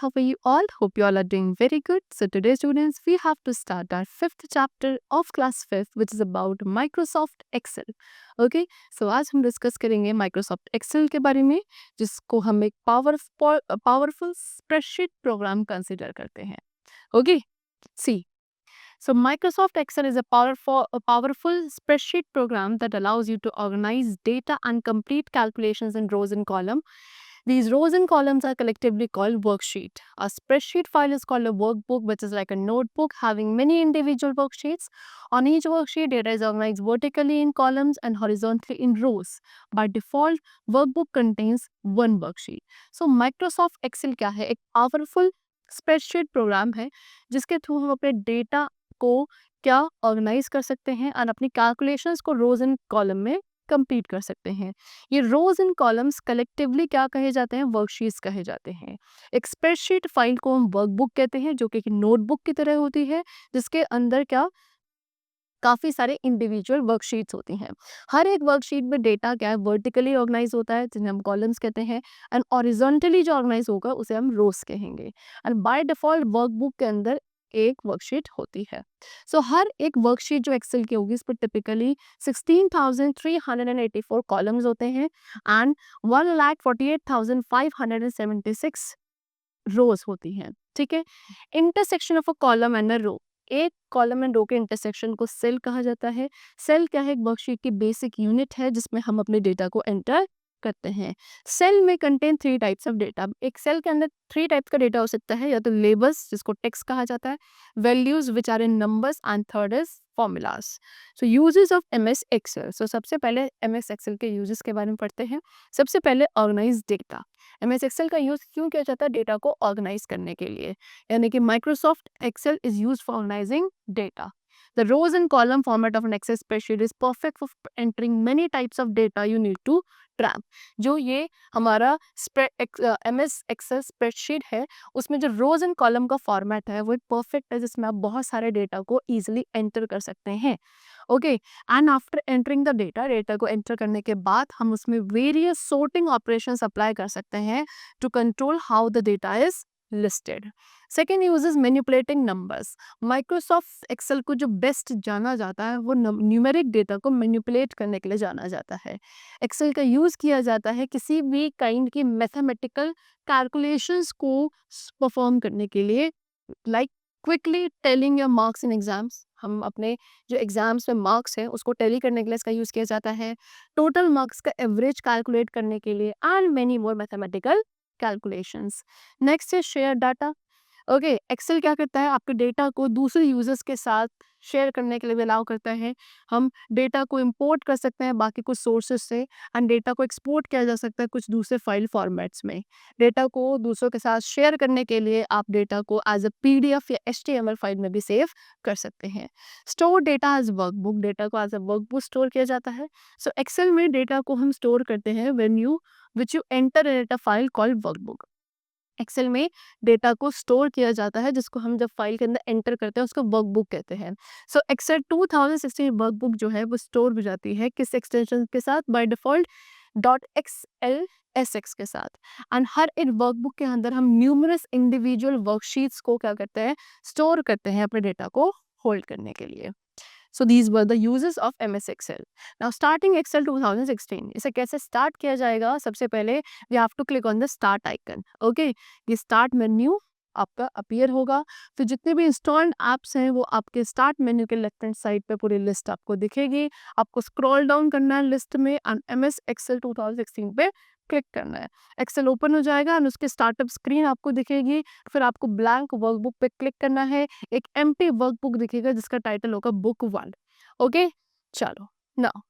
How are you all? Hope you all are doing very good. So today, students, we have to start our fifth chapter of class fifth, which is about Microsoft Excel. Okay, so आज हम discuss करेंगे Microsoft Excel के बारे में, जिसको हम एक powerful spreadsheet programme consider करते हैं. Okay, see. So Microsoft Excel is a powerful spreadsheet program that allows you to organize data and complete calculations in rows and columns. These rows and columns are collectively called worksheet. A spreadsheet file is called a workbook, which is like a notebook having many individual worksheets. On each worksheet, data is organized vertically in columns and horizontally in rows. By default, workbook contains one worksheet. So Microsoft Excel क्या है? एक powerful spreadsheet programme है जिसके through हम अपने data को क्या organise कर सकते हैं और अपनी कैलकुलेशंस को रोज एंड कॉलम में कंप्लीट कर सकते हैं. ये रोज एंड कॉलम्स कलेक्टिवली क्या कहे जाते हैं? वर्कशीट्स कहे जाते हैं. एक स्प्रेडशीट फाइल को हम वर्कबुक कहते हैं, जो कि एक नोटबुक की तरह होती है, जिसके अंदर क्या काफ़ी सारे इंडिविजुअल वर्कशीट्स होती हैं. हर एक वर्कशीट में डेटा क्या है? वर्टिकली ऑर्गेनाइज होता है, जिन्हें हम कॉलम्स कहते हैं, एंड ऑरिजोंटली जो ऑर्गेनाइज होगा उसे हम रोज कहेंगे. एंड बाय डिफॉल्ट वर्कबुक के अंदर एक वर्कशीट होती है. सो हर एक वर्कशीट जो एक्सेल की होगी, इस पर टिपिकली 16,384 कॉलम्स होते हैं एंड 1,48,576 रोज होती हैं. ठीक है. Intersection of a column and a row, एक कॉलम एंड रो के इंटरसेक्शन को सेल कहा जाता है. सेल क्या है? एक वर्कशीट की बेसिक यूनिट है जिसमें हम अपने डेटा को एंटर करते हैं. सेल में कंटेन 3 टाइप्स ऑफ डेटा. एक सेल के अंदर 3 टाइप्स का डेटा हो सकता है, या तो लेबल्स जिसको टेक्स्ट कहा जाता है, values which are in numbers, and third is formulas. So uses of MS Excel. So सबसे पहले एमएस एक्सेल के यूजेस के बारे में पढ़ते हैं. सबसे पहले ऑर्गेनाइज डेटा. एमएस एक्सेल का यूज क्यों किया जाता है? डेटा को ऑर्गेनाइज करने के लिए. यानी कि Microsoft Excel is use for organizing data. The rows and column format of an Excel spreadsheet is perfect for entering many types of data you need to track. जो ये हमारा MS Excel spreadsheet है, उसमें जो rows and column का format है वो perfect है, जिसमें आप बहुत सारे डेटा को easily एंटर कर सकते हैं. Okay. And after entering the data को एंटर करने के बाद हम उसमें वेरियस sorting operations अप्लाई कर सकते हैं to control how the data is listed. Second use is manipulating numbers. Microsoft Excel को जो बेस्ट जाना जाता है वो न्यूमेरिक डेटा को मैनिपुलेट करने के लिए जाना जाता है. एक्सेल का यूज़ किया जाता है किसी भी काइंड की मैथमेटिकल कैलकुलेशंस को परफॉर्म करने के लिए, like quickly telling your marks in exams. हम अपने जो एग्जाम्स में मार्क्स है उसको टेली करने के लिए इसका यूज़ किया जाता है. टोटल मार्क्स का एवरेज कैलकुलेट करने के लिए, and many more mathematical calculations. Next है शेयर डाटा. ओके. एक्सेल क्या करता है? आपके डेटा को दूसरे यूजर्स के साथ शेयर करने के लिए भी अलाउ करता है. हम डेटा को इंपोर्ट कर सकते हैं बाकी कुछ सोर्सेज से, एंड डेटा को एक्सपोर्ट किया जा सकता है कुछ दूसरे फाइल फॉर्मेट्स में. डेटा को दूसरों के साथ शेयर करने के लिए आप डेटा को एज अ पीडीएफ या एचटीएमएल फाइल में भी सेव कर सकते हैं. Store data as workbook. Data को एज अ वर्कबुक स्टोर किया जाता है. सो एक्सेल में डेटा को हम स्टोर करते हैं which you enter in a file called workbook. Excel में डेटा को स्टोर किया जाता है, जिसको हम जब फाइल के अंदर एंटर करते हैं उसको वर्कबुक कहते हैं. सो एक्सेल 2016 वर्कबुक जो है वो स्टोर हो जाती है किस एक्सटेंशन के साथ? बाय डिफॉल्ट .xlsx के साथ. एंड हर एक वर्कबुक के अंदर हम न्यूमरस इंडिविजुअल वर्कशीट्स को क्या करते हैं? स्टोर करते हैं अपने डेटा को होल्ड करने के लिए. So these were the uses of MS Excel. Now starting Excel 2016, इसे कैसे स्टार्ट किया जाएगा? सबसे पहले we have to click on the start icon. Okay, ये start menu आपका अपीयर होगा. फिर जितने भी इंस्टॉल्ड ऐप्स हैं वो आपके स्टार्ट मेन्यू के लेफ्ट हैंड साइड पे पूरी लिस्ट आपको दिखेगी. आपको स्क्रॉल डाउन करना है लिस्ट में, एंड MS Excel 2016 पे क्लिक करना है. एक्सेल ओपन हो जाएगा एंड उसके स्टार्टअप स्क्रीन आपको दिखेगी. फिर आपको ब्लैंक वर्कबुक पे क्लिक करना है. एक एम्प्टी वर्कबुक दिखेगा जिसका टाइटल होगा बुक 1. ओके, चलो. Now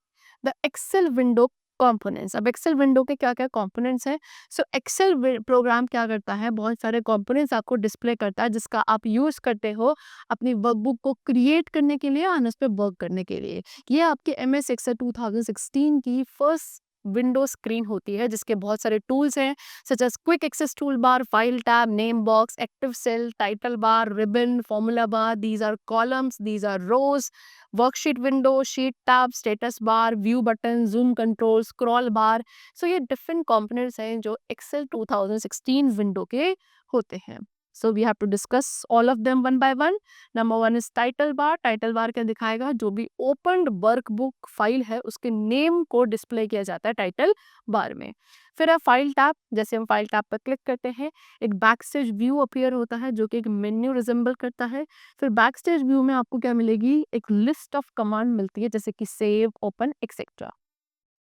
the Excel window components. अब एक्सेल विंडो के क्या क्या कंपोनेंट्स हैं? सो एक्सेल प्रोग्राम क्या करता है? बहुत सारे कंपोनेंट्स आपको डिस्प्ले करता है जिसका आप यूज़ करते हो अपनी वर्कबुक को क्रिएट करने के लिए और उस पर वर्क करने के लिए. ये आपके MS Excel 2016 की फर्स्ट विंडो स्क्रीन होती है जिसके बहुत सारे टूल्स हैं, such as quick access tool bar, file tab, name box, active cell, title bar, ribbon, formula bar. These are columns, these are rows. Worksheet window, sheet tab, status bar, view button, zoom control, scroll bar. So ये different components हैं जो Excel 2016 window के होते हैं। So we have to discuss all of them one by one. Number one is title bar. Title bar क्या दिखाएगा? जो भी ओपन्ड वर्कबुक फाइल है उसके नेम को डिस्प्ले किया जाता है टाइटल बार में। फिर है फाइल टैब। जैसे हम फाइल टैब पर क्लिक करते हैं एक बैकस्टेज व्यू अपीयर होता है जो कि एक मेन्यू रिजेंबल करता है। फिर बैकस्टेज व्यू में आपको क्या मिलेगी? एक लिस्ट ऑफ कमांड मिलती है जैसे कि सेव, ओपन, एक्सेट्रा।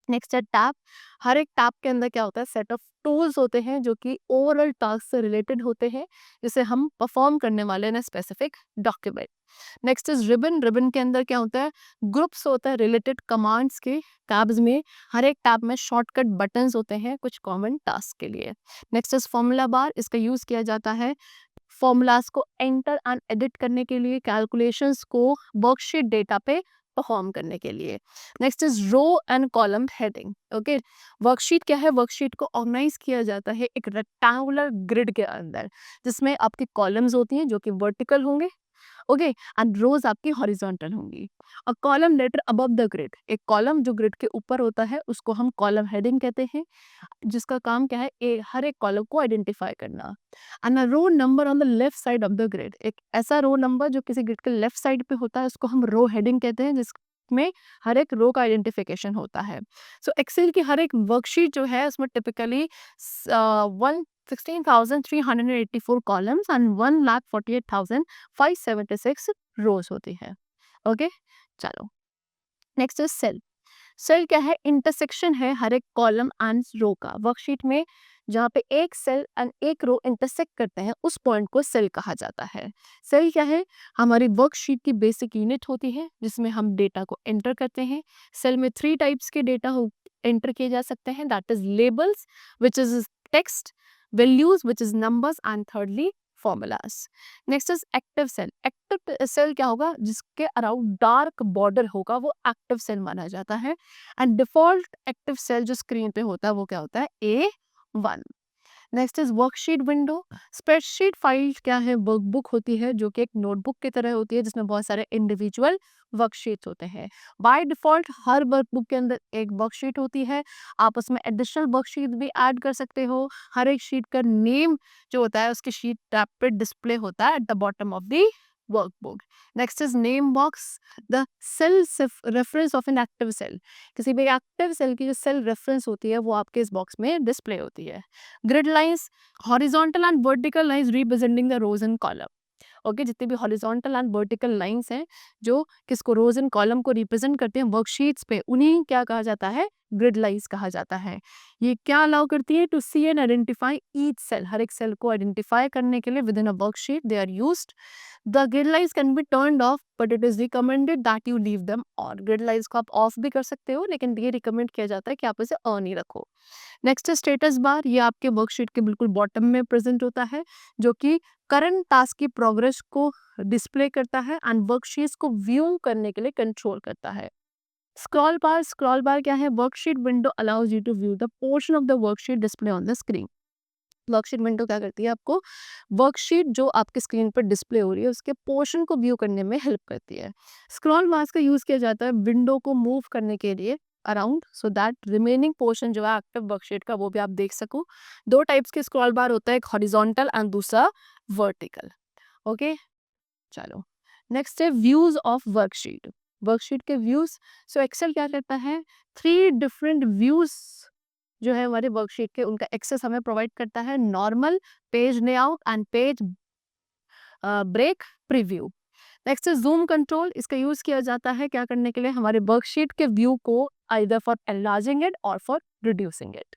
नेक्स्ट है टैब। हर एक टैब के अंदर क्या होता है? सेट ऑफ टूल्स होते हैं जो कि ओवरऑल टास्क से रिलेटेड होते हैं जिसे हम परफॉर्म करने वाले हैं specific document. Next is ribbon. Ribbon के अंदर क्या होता है? ग्रुप्स होता है रिलेटेड कमांड्स के। टैब्स में हर एक टैब में शॉर्टकट बटन्स होते हैं कुछ कॉमन टास्क के लिए। Next is formula bar. इसका यूज किया जाता है फॉर्मूलाज को एंटर एंड एडिट करने के लिए, कैलकुलेशंस को वर्कशीट डेटा पे परफॉर्म करने के लिए। Next is row and column heading. Okay, worksheet क्या है? वर्कशीट को ऑर्गेनाइज किया जाता है एक रेक्टेंगुलर ग्रिड के अंदर जिसमें आपकी कॉलम्स होती हैं जो कि वर्टिकल होंगे, ओके, एंड रोज आपकी हॉरिजॉन्टल होंगी। A column letter above the grid. एक कॉलम जो ग्रिड के ऊपर होता है उसको हम कॉलम हेडिंग कहते हैं जिसका काम क्या है? हर एक कॉलम को आइडेंटिफाई करना। And a row number on the left side of the grid. एक ऐसा रो नंबर जो किसी ग्रिड के लेफ्ट साइड पे होता है उसको हम रो हेडिंग कहते हैं जिसमें हर एक रो का आइडेंटिफिकेशन होता है। सो एक्सेल की हर एक वर्कशीट जो है उसमें टिपिकली 116,384 कॉलम्स एंड 1,48,576 रोज होती है। ओके, चलो नेक्स्ट इज सेल। सेल क्या है? इंटरसेक्शन है हर एक कॉलम एंड रो का। वर्कशीट में जहाँ पे एक सेल एंड एक रो इंटरसेक्ट करते हैं उस पॉइंट को सेल कहा जाता है। सेल क्या है? हमारी वर्कशीट की बेसिक यूनिट होती है जिसमें हम डेटा को एंटर करते हैं। सेल में 3 टाइप्स के डेटा एंटर किए जा सकते हैं, that is labels which is text, values which is numbers and thirdly formulas. Next is active cell. Active cell क्या होगा? जिसके अराउंड डार्क बॉर्डर होगा वो एक्टिव सेल माना जाता है। एंड डिफॉल्ट एक्टिव सेल जो स्क्रीन पे होता है वो क्या होता है? A1। Next is worksheet window. Spreadsheet file क्या है? वर्कबुक होती है जो कि एक नोटबुक की तरह होती है जिसमें बहुत सारे इंडिविजुअल वर्कशीट्स होते हैं। बाय डिफॉल्ट हर वर्कबुक के अंदर एक वर्कशीट होती है। आप उसमें एडिशनल वर्कशीट भी ऐड कर सकते हो। हर एक शीट का नेम जो होता है उसकी शीट टैब पे डिस्प्ले होता है at the bottom of the workbook. Next is name box. The cell reference of an active cell. किसी भी एक्टिव सेल की जो सेल रेफरेंस होती है वो आपके इस बॉक्स में डिस्प्ले होती है। Grid lines, horizontal and vertical lines representing the rows and column. Okay, जितने भी हॉरिजॉन्टल एंड वर्टिकल लाइंस हैं जो किसको? रोज एंड कॉलम को रिप्रेजेंट करते हैं वर्कशीट्स पे, उन्हीं क्या कहा जाता है? ग्रिड लाइंस कहा जाता है। ये क्या अलाउ करती है? To see and identify each cell. हर एक सेल को आइडेंटिफाई करने के लिए within a worksheet they are used. The grid lines can be turned off but it is recommended that you leave them on. Grid lines को आप of भी कर सकते हो लेकिन ये रिकमेंड किया जाता है कि आप इसे ऑन ही रखो। नेक्स्ट है स्टेटस बार। ये आपके वर्कशीट के बिल्कुल बॉटम में प्रेजेंट होता है जो कि करंट टास्क की प्रोग्रेस को डिस्प्ले करता है एंड वर्कशीट्स को व्यू करने के लिए कंट्रोल करता है। स्क्रॉल बार। स्क्रॉल बार क्या है? Worksheet window allows you to view the portion of the worksheet display on the screen. Worksheet window क्या करती है? आपको वर्कशीट जो आपके स्क्रीन पर डिस्प्ले हो रही है उसके पोर्शन को व्यू करने में हेल्प करती है। स्क्रॉल बार्स का यूज किया जाता है विंडो को मूव करने के लिए around so that remaining portion जो है एक्टिव वर्कशीट का वो भी आप देख सको। 2 टाइप्स के स्क्रॉल बार होता है, एक हॉरिजॉन्टल एंड दूसरा वर्टिकल। ओके, चलो नेक्स्ट है व्यूज ऑफ वर्कशीट। वर्कशीट के व्यूज। सो एक्सेल क्या करता है? 3 डिफरेंट व्यूज जो है हमारे वर्कशीट के उनका एक्सेस हमें प्रोवाइड करता है। Normal, page layout and page break, preview. Next is zoom control. इसका यूज किया जाता है क्या करने के लिए? हमारे वर्कशीट के व्यू को आइदर फॉर एनलार्जिंग इट और for reducing it.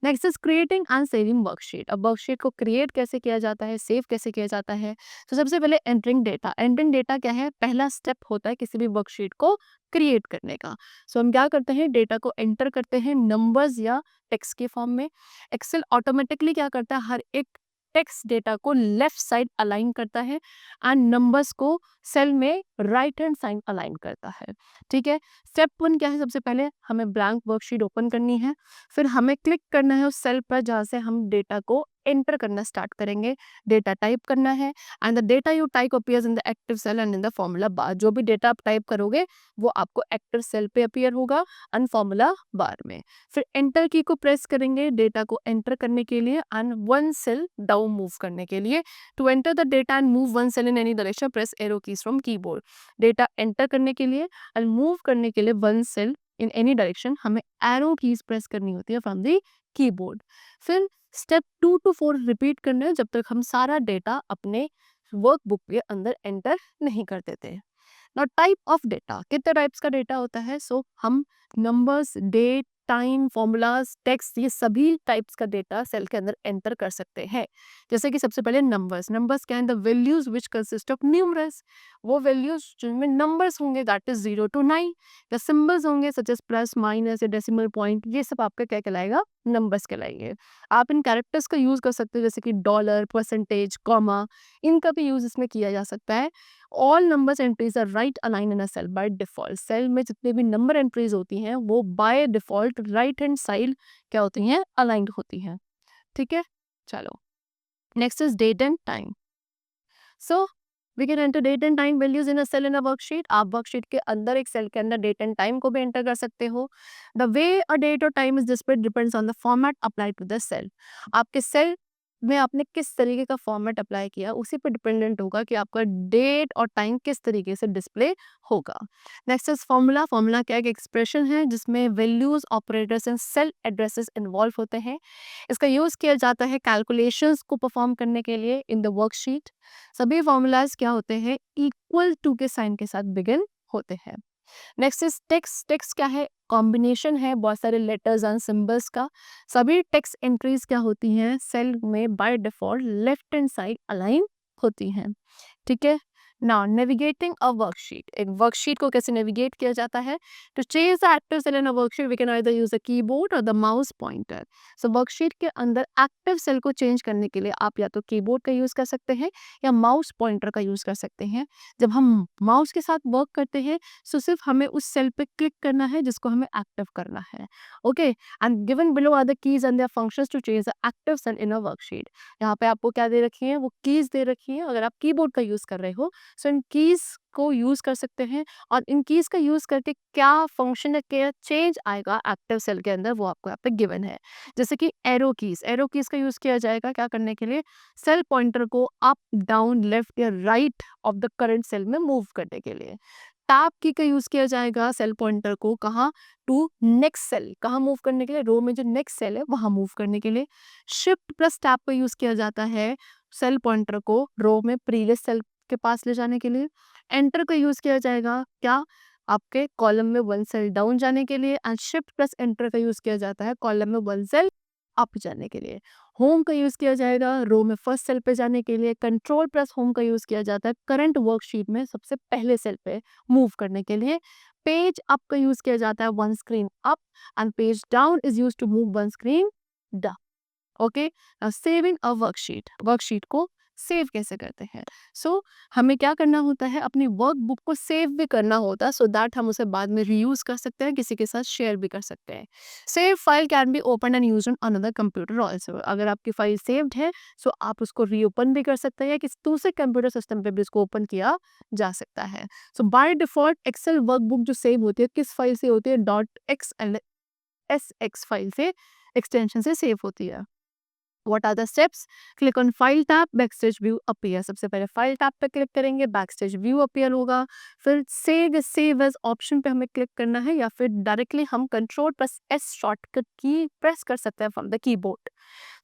Next is creating and saving worksheet. अब वर्कशीट को क्रिएट कैसे किया जाता है, सेव कैसे किया जाता है? तो सबसे पहले एंटरिंग डेटा। एंटरिंग डेटा क्या है? पहला स्टेप होता है किसी भी वर्कशीट को क्रिएट करने का। सो हम क्या करते हैं? डेटा को एंटर करते हैं नंबर्स या टेक्स्ट के फॉर्म में। एक्सेल ऑटोमेटिकली क्या करता है? हर एक टेक्स्ट डेटा को लेफ्ट साइड अलाइन करता है एंड नंबर्स को सेल में राइट हैंड साइड अलाइन करता है। ठीक है, स्टेप 1 क्या है? सबसे पहले हमें ब्लैंक वर्कशीट ओपन करनी है, फिर हमें क्लिक करना है उस सेल पर जहाँ से हम डेटा को एंटर करना स्टार्ट करेंगे, डेटा टाइप करना है and the data you type appears in the active cell and in the formula bar. जो भी डेटा आप टाइप करोगे वो आपको एक्टिव सेल पे अपीयर होगा एंड फॉर्मूला बार में। फिर एंटर की को प्रेस करेंगे डेटा को एंटर करने के लिए and one cell down move करने के लिए। To enter the data and move one cell in any direction press arrow keys from keyboard. Data enter करने के लिए एंड मूव करने के लिए one cell in any direction हमें एरो कीज प्रेस करनी होती है फ्रॉम द कीबोर्ड। फिर स्टेप 2 to 4 रिपीट करना है जब तक हम सारा डेटा अपने वर्कबुक के अंदर एंटर नहीं कर देते। नाउ टाइप ऑफ डेटा, कितने टाइप्स का डेटा होता है? सो हम numbers, date, time, formulas, text, ये सभी टाइप्स का डेटा सेल के अंदर एंटर कर सकते हैं। जैसे कि सबसे पहले नंबर्स। नंबर्स क्या है? The values which consist of numerous. वो वैल्यूज जिनमें नंबर्स होंगे that is 0 to 9। The symbols होंगे सच एज प्लस, माइनस या डेसिमल पॉइंट, ये सब आपका क्या कहलाएगा? नंबर्स कहलाएंगे। आप इन कैरेक्टर्स का यूज कर सकते हो जैसे कि डॉलर, परसेंटेज, कॉमा, इनका भी यूज इसमें किया जा सकता है। All numbers entries are right align in a cell by default. Cell में जितने भी नंबर एंट्रीज होती हैं वो by default right hand side क्या होती हैं? अलाइंड होती हैं। ठीक है, चलो next is date and time. So we can enter date and time values in a cell in a worksheet. आप वर्कशीट के अंदर एक सेल के अंदर डेट एंड टाइम को भी एंटर कर सकते हो। द वे अ डेट और time is displayed depends on the format applied to the cell. आपके सेल में आपने किस तरीके का फॉर्मेट अप्लाई किया उसी पर डिपेंडेंट होगा कि आपका डेट और टाइम किस तरीके से डिस्प्ले होगा। Next is formula. फॉर्मूला क्या? एक एक्सप्रेशन है जिसमें values, operators and cell addresses involve होते हैं। इसका यूज किया जाता है कैलकुलेशंस को परफॉर्म करने के लिए इन द वर्कशीट। सभी फॉर्मूलाज क्या होते हैं? इक्वल टू के साइन के साथ बिगिन होते हैं। Next is text. टेक्स्ट क्या है? कॉम्बिनेशन है बहुत सारे लेटर्स एंड सिंबल्स का। सभी टेक्स्ट एंट्रीज क्या होती हैं? सेल में by default left hand side align होती हैं। ठीक है, नाउ नेविगेटिंग अ वर्कशीट। एक वर्कशीट को कैसे नेविगेट किया जाता है? To change the active cell in a worksheet we can either use the keyboard or the mouse pointer. So worksheet के अंदर एक्टिव सेल को चेंज करने के लिए आप या तो कीबोर्ड का यूज कर सकते हैं या माउस पॉइंटर का यूज कर सकते हैं। जब हम माउस के साथ वर्क करते हैं तो सिर्फ हमें उस सेल पे क्लिक करना है जिसको हमें एक्टिव करना है। Okay, and given below are the keys and their functions to change the active cell in a worksheet. यहाँ पे आपको क्या दे रखी है? वो कीज दे रखी है। अगर आप कीबोर्ड का यूज कर रहे हो सो इन कीज को यूज कर सकते हैं और इन कीज का यूज करके क्या फंक्शन है, क्या चेंज आएगा एक्टिव सेल के अंदर वो आपको यहाँ पे गिवन है। जैसे कि एरो कीज। एरो कीज का यूज किया जाएगा क्या करने के लिए? सेल पॉइंटर को अप, डाउन, लेफ्ट या right of the current cell में मूव करने के लिए। टैब की का यूज किया जाएगा सेल पॉइंटर को कहाँ? To next cell. कहाँ मूव करने के लिए? रो में जो नेक्स्ट सेल है वहां मूव करने के लिए। शिफ्ट प्लस टैब का यूज किया जाता है सेल पॉइंटर को रो में प्रीवियस सेल के पास ले जाने के लिए। एंटर का यूज किया जाएगा क्या? आपके कॉलम में वन सेल डाउन जाने के लिए। एंड शिफ्ट प्लस एंटर का यूज किया जाता है कॉलम में वन सेल अप जाने के लिए। होम का यूज किया जाएगा रो में फर्स्ट सेल पे जाने के लिए। कंट्रोल प्लस होम का यूज किया जाता है करंट वर्कशीट में सबसे पहले सेल पे मूव करने के लिए। पेज अप का यूज किया जाता है one screen up and page down is use to move one screen down. Okay, saving a worksheet. Worksheet को सेव कैसे करते हैं? सो हमें क्या करना होता है? अपनी वर्कबुक को सेव भी करना होता है सो दैट हम उसे बाद में रीयूज कर सकते हैं, किसी के साथ शेयर भी कर सकते हैं। Save file can be open and use on another computer also. अगर आपकी फाइल सेव्ड है सो आप उसको रीओपन भी कर सकते हैं या किसी दूसरे कंप्यूटर सिस्टम पे भी उसको ओपन किया जा सकता है। सो बाय डिफॉल्ट एक्सेल वर्कबुक जो सेव होती है किस फाइल से होती है? Dot x L S x file से, एक्सटेंशन से सेव होती है। What are the steps? Click on File tab, Backstage View appear। सबसे पहले File tab पे क्लिक करेंगे, Backstage View appear होगा। फिर Save as ऑप्शन पे हमें क्लिक करना है या फिर डायरेक्टली हम Control plus S shortcut key press कर सकते हैं from the keyboard.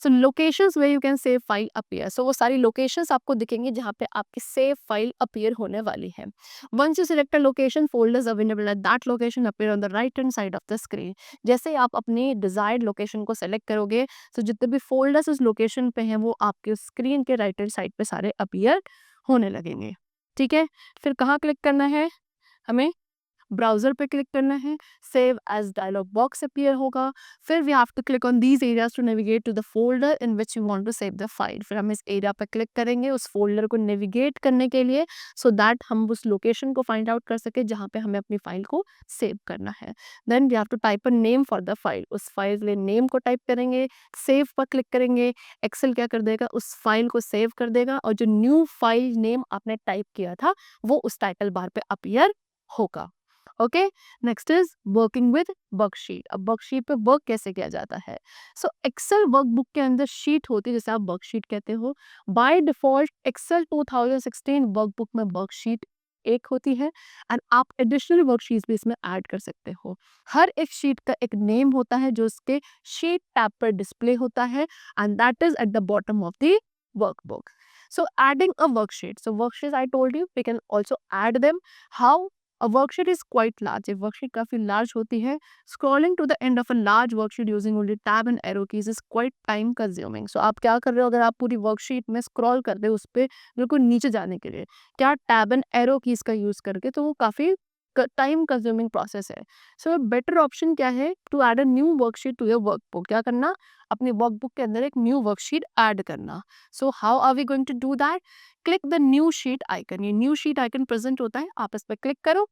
So locations where you can save file appear. So वो सारी लोकेशंस आपको दिखेंगी जहाँ पे आपकी सेव फाइल अपीयर होने वाली है। Once you select a location, folders available at that location appear on the right hand side of the screen. जैसे ही आप अपनी डिजायर्ड लोकेशन को सेलेक्ट करोगे तो जितने भी फोल्डर्स उस लोकेशन पे हैं वो आपके स्क्रीन के राइट हैंड साइड पे सारे अपीयर होने लगेंगे। ठीक है, फिर कहाँ क्लिक करना है हमें? ब्राउज़र पे क्लिक करना है, save as dialog box appear होगा, फिर we have to click on these areas to navigate to the folder in which you want to save the file. फिर हम इस एरिया पे क्लिक करेंगे उस फ़ोल्डर को नेविगेट करने के लिए, सो दैट हम उस लोकेशन को फाइंड आउट कर सकें जहाँ पे हमें अपनी फाइल को सेव करना है। Then we have to type a name for the file, उस फाइल के लिए नेम को टाइप करेंगे, सेव पर क्लिक करेंगे, एक्सेल क्या कर देगा, उस फाइल को सेव कर देगा और जो न्यू फाइल नेम आपने टाइप किया था वो उस टाइटल बार पे अपीयर होगा। Okay, next is working with worksheet. अब वर्कशीट पे वर्क कैसे किया जाता है? सो एक्सेल वर्कबुक के अंदर शीट होती है जिसे आप वर्कशीट कहते हो। बाय डिफॉल्ट एक्सेल 2016 वर्कबुक में वर्कशीट एक होती है एंड आप एडिशनल वर्कशीट्स भी इसमें ऐड कर सकते हो। हर एक शीट का एक नेम होता है जो उसके शीट टैब पर डिस्प्ले होता है and that is eight the bottom of the workbook. So adding a worksheet. So worksheets I told you we can also add them. How? A worksheet is quite large. एक worksheet काफी large होती है. Scrolling to the end of a large worksheet using only tab and arrow keys is quite time consuming. So आप क्या कर रहे हो अगर आप पूरी worksheet में scroll कर रहे हो उस पे बिल्कुल नीचे जाने के लिए क्या tab and arrow keys का यूज करके, तो वो काफी टाइम कंज्यूमिंग प्रोसेस है. सो बेटर ऑप्शन क्या है? To add a new worksheet to your workbook. क्या करना? अपनी वर्कबुक के अंदर एक न्यू वर्कशीट ऐड करना. So how are we going to do that? Click the new sheet icon. ये न्यू शीट आइकन प्रेजेंट होता है, आप इस पर क्लिक करो.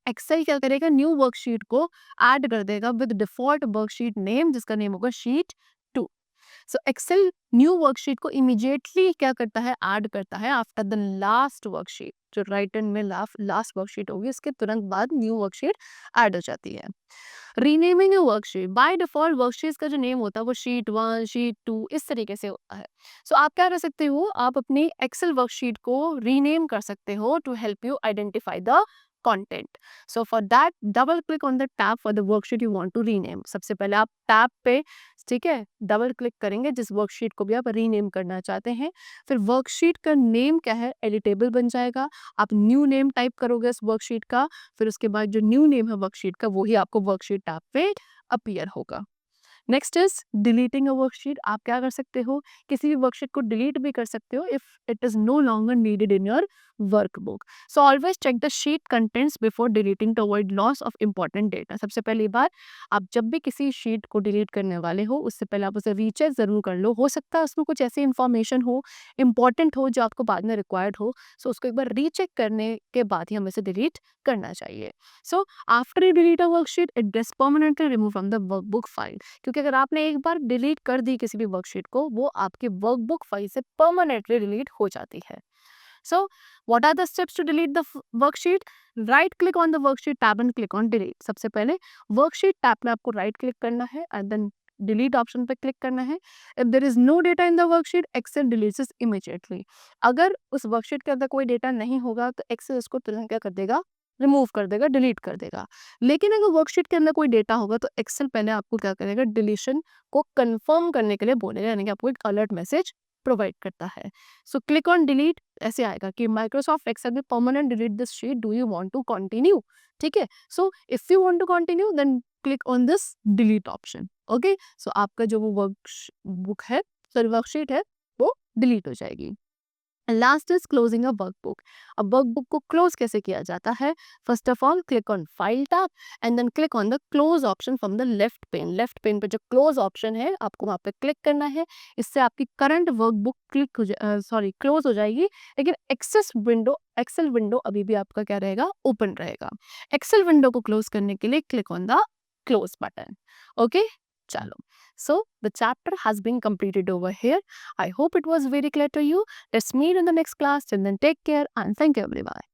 एक्सेल क्या करेगा? न्यू वर्कशीट को ऐड कर देगा विद डिफॉल्ट वर्कशीट नेम जिसका नेम होगा शीट 2. सो एक्सेल न्यू वर्कशीट को इमीडिएटली क्या करता है? ऐड करता है आफ्टर द लास्ट वर्कशीट. जो राइट हैंड में लास्ट वर्कशीट होगी उसके तुरंत बाद न्यू वर्कशीट ऐड हो जाती है. Renaming a worksheet. By default worksheets का जो नेम होता है वो शीट 1 शीट 2 इस तरीके से होता है. सो आप क्या कर सकते हो? आप अपनी एक्सेल वर्कशीट को रीनेम कर सकते हो to help you identify the content. So for that double click on the tab for the worksheet you want to rename. सबसे पहले आप टैब पे, ठीक है, डबल क्लिक करेंगे जिस वर्कशीट को भी आप रीनेम करना चाहते हैं. फिर वर्कशीट का नेम क्या है? एडिटेबल बन जाएगा. आप न्यू नेम टाइप करोगे इस वर्कशीट का, फिर उसके बाद जो न्यू नेम है वर्कशीट का वही आपको वर्कशीट टैब पे अपीयर होगा. Next is deleting a worksheet. आप क्या कर सकते हो? किसी भी वर्कशीट को डिलीट भी कर सकते हो if it is no longer needed in your workbook. So always check the sheet contents before deleting to avoid loss of important data. सबसे पहली बार आप जब भी किसी शीट को डिलीट करने वाले हो उससे पहले आप उसे रीचेक जरूर कर लो. हो सकता है उसमें कुछ ऐसी इंफॉर्मेशन हो, इंपॉर्टेंट हो जो आपको बाद में रिक्वायर्ड हो. सो उसको एक बार रीचेक करने के बाद ही हमें इसे डिलीट करना चाहिए. So after you delete a worksheet it gets permanently remove from the workbook file. क्योंकि अगर आपने एक बार डिलीट कर दी किसी भी वर्कशीट को वो आपके वर्कबुक फाइल से परमानेंटली डिलीट हो जाती है. So what are the steps to delete the worksheet? Right click on the worksheet tab and click on delete. सबसे पहले वर्कशीट टैब में आपको राइट क्लिक करना है एंड देन डिलीट ऑप्शन पे क्लिक करना है. If there is no data in the worksheet Excel deletes it immediately. अगर उस वर्कशीट के अंदर कोई डेटा नहीं होगा तो एक्सेल इसको तुरंत क्या कर देगा? रिमूव कर देगा, डिलीट कर देगा. लेकिन अगर वर्कशीट के अंदर कोई डेटा होगा तो एक्सेल पहले आपको क्या करेगा? डिलीशन को कंफर्म करने के लिए बोलेगा, यानी कि आपको एक अलर्ट मैसेज प्रोवाइड करता है. So click on delete. ऐसे आएगा कि माइक्रोसॉफ्ट एक्सेल में permanent delete this sheet, do you want to continue? ठीक है. So if you want to continue then click on this delete option. Okay, so आपका जो वो बुक है, सॉरी वर्कशीट है, वो डिलीट हो जाएगी. Last is closing a workbook. अब वर्कबुक को क्लोज कैसे किया जाता है? First of all click on file tab and then click on the close option from the left pane. Left pane पे जो क्लोज ऑप्शन है आपको वहां पे क्लिक करना है. इससे आपकी करंट वर्कबुक क्लोज हो जाएगी. लेकिन एक्सेल विंडो अभी भी आपका क्या रहेगा? ओपन रहेगा. एक्सेल विंडो को क्लोज करने के लिए click on the close button. Okay, चलो. So the chapter has been completed over here. I hope it was very clear to you. Let's meet in the next class. Till then, take care and thank you everyone.